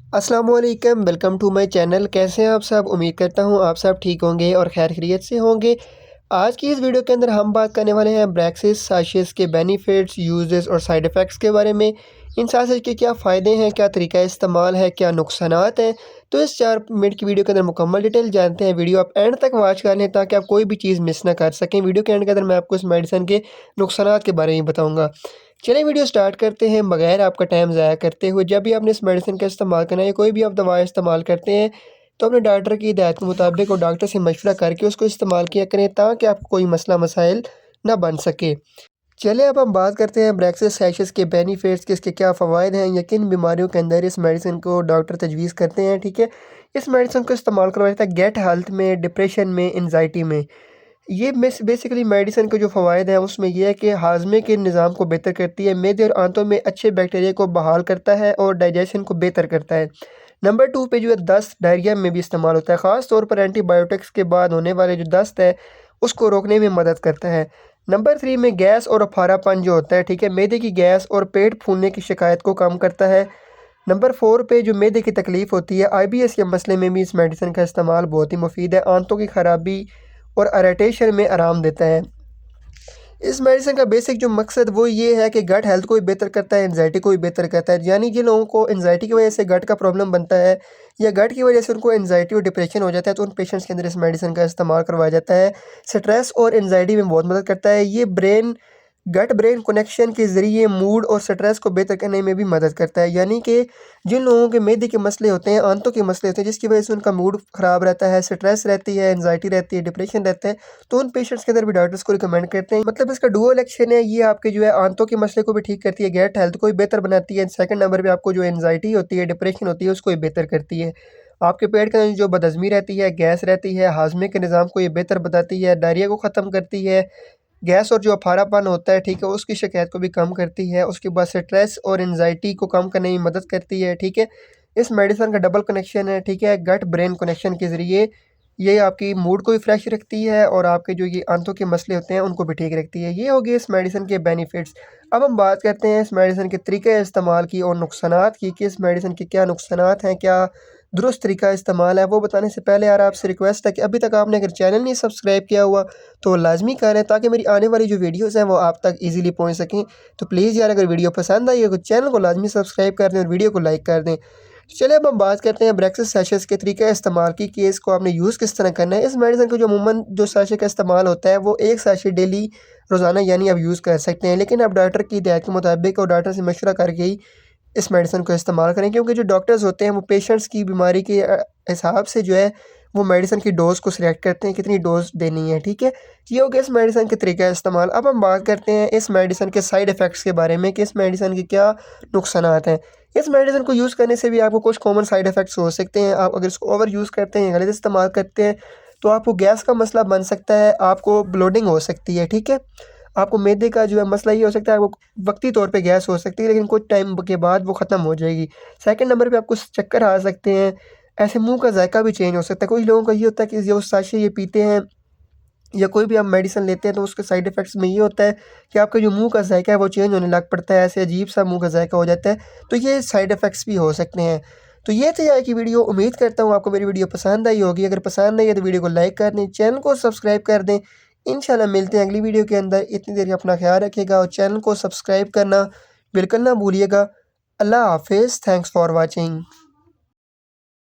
अस्सलामुअलैकुम, welcome to my channel. कैसे हैं आप सब? उम्मीद करता हूँ आप सब ठीक होंगे और खैर खैरियत से होंगे। आज की इस वीडियो के अंदर हम बात करने वाले हैं ब्रेक्सिस साशेस के बेनिफिट्स, यूजेस और साइड इफ़ेक्ट्स के बारे में। इन साशेस के क्या फ़ायदे हैं, क्या तरीका इस्तेमाल है, क्या नुकसानात हैं। तो इस 4 मिनट की वीडियो के अंदर मुकम्मल डिटेल जानते हैं। वीडियो आप एंड तक वॉच कर लें ताकि आप कोई भी चीज़ मिस ना कर सकें। वीडियो के एंड के अंदर मैं आपको इस मेडिसिन के नुकसानात के बारे में बताऊँगा। चलिए वीडियो स्टार्ट करते हैं बगैर आपका टाइम ज़ाया करते हुए। जब भी आपने इस मेडिसिन का इस्तेमाल करना है या कोई भी आप दवा इस्तेमाल करते हैं तो अपने डॉक्टर की हिदायत के मुताबिक और डॉक्टर से मशवरा करके उसको इस्तेमाल किया करें ताकि आपको कोई मसला मसाइल ना बन सके। चलिए अब हम बात करते हैं ब्रेक्सिस सैशेस के बेनिफिट्स के, इसके क्या फ़वाइद हैं या किन बीमारियों के अंदर इस मेडिसिन को डॉक्टर तजवीज़ करते हैं। ठीक है, इस मेडिसिन को इस्तेमाल करवाया जाता है गेट हेल्थ में, डिप्रेशन में, एनजाइटी में। ये बेसिकली मेडिसिन के जो फ़वाइद हैं उसमें ये है कि हाज़मे के निज़ाम को बेहतर करती है, मेदे और आंतों में अच्छे बैक्टीरिया को बहाल करता है और डाइजेशन को बेहतर करता है। नंबर 2 पे जो है दस्त, डायरिया में भी इस्तेमाल होता है, ख़ास तौर पर एंटीबायोटिक्स के बाद होने वाले जो दस्त है उसको रोकने में मदद करता है। नंबर 3 में गैस और अफारापन जो होता है, ठीक है, मैदे की गैस और पेट फूलने की शिकायत को कम करता है। नंबर 4 पे जो मैदे की तकलीफ़ होती है, आईबीएस के मसले में भी इस मेडिसिन का इस्तेमाल बहुत ही मुफीद है, आंतों की ख़राबी और इरिटेशन में आराम देता है। इस मेडिसिन का बेसिक जो मकसद वो ये है कि गट हेल्थ को भी बेहतर करता है, एंजाइटी को भी बेहतर करता है। यानी जिन लोगों को एंजाइटी की वजह से गट का प्रॉब्लम बनता है या गट की वजह से उनको एंजाइटी और डिप्रेशन हो जाता है तो उन पेशेंट्स के अंदर इस मेडिसिन का इस्तेमाल करवाया जाता है। स्ट्रेस और एंजाइटी में बहुत मदद करता है। ये गट ब्रेन कनेक्शन के ज़रिए मूड और स्ट्रेस को बेहतर करने में भी मदद करता है। यानी कि जिन लोगों के मैदे के मसले होते हैं, आंतों के मसले होते हैं, जिसकी वजह से उनका मूड ख़राब रहता है, स्ट्रेस रहती है, एंजाइटी रहती है, डिप्रेशन रहता है, तो उन पेशेंट्स के अंदर भी डॉक्टर्स को रिकमेंड करते हैं। मतलब इसका डुअल एक्शन है, ये आपके जो है आंतों के मसले को भी ठीक करती है, गट हेल्थ को भी बेहतर बनाती है। सेकंड नंबर पे आपको जो एंजाइटी होती है, डिप्रेशन होती है, उसको भी बेहतर करती है। आपके पेट के अंदर जो बदहज़मी रहती है, गैस रहती है, हाज़मे के निज़ाम को ये बेहतर बताती है, डायरिया को ख़त्म करती है, गैस और जो अफारापन होता है, ठीक है, उसकी शिकायत को भी कम करती है। उसके बाद स्ट्रेस और एंजाइटी को कम करने में मदद करती है। ठीक है, इस मेडिसिन का डबल कनेक्शन है, ठीक है, गट ब्रेन कनेक्शन के ज़रिए ये आपकी मूड को भी फ्रेश रखती है और आपके जो ये आंतों के मसले होते हैं उनको भी ठीक रखती है। ये हो गए इस मेडिसिन के बेनिफिट्स। अब हम बात करते हैं इस मेडिसिन के तरीके इस्तेमाल की और नुकसानात की कि इस मेडिसिन के क्या नुकसानात हैं, क्या दुरुस्त तरीका इस्तेमाल है। वो बताने से पहले यार आपसे रिक्वेस्ट है कि अभी तक आपने अगर चैनल नहीं सब्सक्राइब किया हुआ तो लाजमी करें ताकि मेरी आने वाली जो वीडियोस हैं वो आप तक इजीली पहुंच सकें। तो प्लीज़ यार अगर वीडियो पसंद आई हो तो चैनल को लाजमी सब्सक्राइब कर दें और वीडियो को लाइक कर दें। तो चलिए अब हम बात करते हैं ब्रेक्सिस सैशेस के तरीके इस्तेमाल की कि इसको आपने यूज़ किस तरह करना है। इस मेडिसिन को जो अमूमन जो सैशे का इस्तेमाल होता है वो एक सैशे डेली रोज़ाना यानी आप यूज़ कर सकते हैं, लेकिन आप डॉक्टर की हिदायत के मुताबिक और डॉक्टर से मशवरा करके ही इस मेडिसिन को इस्तेमाल करें, क्योंकि जो डॉक्टर्स होते हैं वो पेशेंट्स की बीमारी के हिसाब से जो है वो मेडिसिन की डोज़ को सिलेक्ट करते हैं कितनी डोज़ देनी है। ठीक है, ये हो गया इस मेडिसिन के तरीका इस्तेमाल। अब हम बात करते हैं इस मेडिसिन के साइड इफ़ेक्ट्स के बारे में कि इस मेडिसिन के क्या नुकसानात हैं। इस मेडिसिन को यूज़ करने से भी आपको कुछ कॉमन साइड इफ़ेक्ट्स हो सकते हैं। आप अगर इसको ओवर यूज़ करते हैं, गलत इस्तेमाल करते हैं तो आपको गैस का मसला बन सकता है, आपको ब्लोटिंग हो सकती है। ठीक है, आपको मैदे का जो है मसला ये हो सकता है, आपको वक्ती तौर पे गैस हो सकती है लेकिन कुछ टाइम के बाद वो ख़त्म हो जाएगी। सेकंड नंबर पे आपको चक्कर आ सकते हैं, ऐसे मुँह का जायका भी चेंज हो सकता है। कुछ लोगों का ये होता है कि जो साशे ये पीते हैं या कोई भी आप मेडिसिन लेते हैं तो उसके साइड इफ़ेक्ट्स में ये होता है कि आपका जो मुँह का जायका है वो चेंज होने लग पड़ता है, ऐसे अजीब-सा मुँह का जायका हो जाता है। तो ये साइड इफ़ेक्ट्स भी हो सकते हैं। तो ये थी आज की वीडियो। उम्मीद करता हूँ आपको मेरी वीडियो पसंद आई होगी। अगर पसंद आई है तो वीडियो को लाइक कर दें, चैनल को सब्सक्राइब कर दें। इंशाल्लाह मिलते हैं अगली वीडियो के अंदर। इतनी देर अपना ख्याल रखिएगा और चैनल को सब्सक्राइब करना बिल्कुल ना भूलिएगा। अल्लाह हाफ़िज़। Thanks for watching.